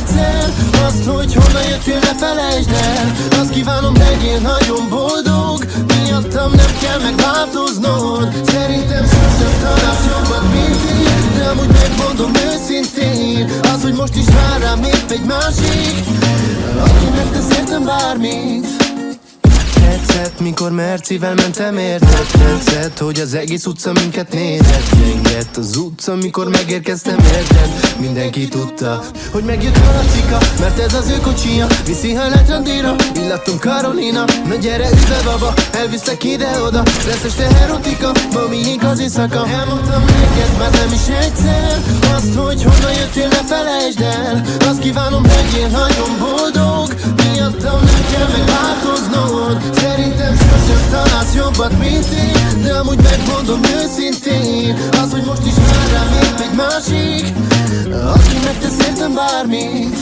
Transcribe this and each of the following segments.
egyszer azt, hogy honnan jöttél, ne felejtsd el. Azt kívánom, legyél nagyon boldog, miattam nem kell megváltoznod. Szerintem sosem találsz jobbat, mint én, de amúgy megmondom őszintén, az, hogy most is vár rám épp egy másik, aki megtesz értem bármit. Tetszett, mikor Mercivel mentem érted. Tetszett, hogy az egész utca minket nézett. Gyengett az utca, mikor megérkeztem érted. Mindenki tudta, hogy megjött Malacika, mert ez az ő kocsija. Viszi Heletrandira, illattunk Karolina. Na gyere, üdve baba, elviszlek ide-oda. Lesz este erotika, ma miénk az éjszaka. Elmondtam neked már nem is egyszer azt, hogy honnan jöttél, ne felejtsd el. Azt kívánom, legyél nagyon boldog, miattam nem kell megváltoznod. Szerintem sosem találsz jobbat, mint én, de amúgy megmondom őszintén, az, hogy most is vár rám épp egy másik, aki megtesz értem bármit.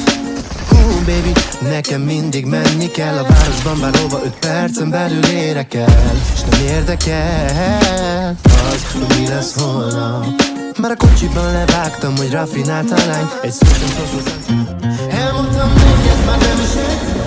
Baby, nekem mindig menni kell a városban, bárhova 5 percen belül érek el. És nem érdekel az, hogy mi lesz holnap. Már a kocsiban levágtam, hogy rafinált a lány. Egy szó sem szó. Elmondtam neked már nem is egyszer.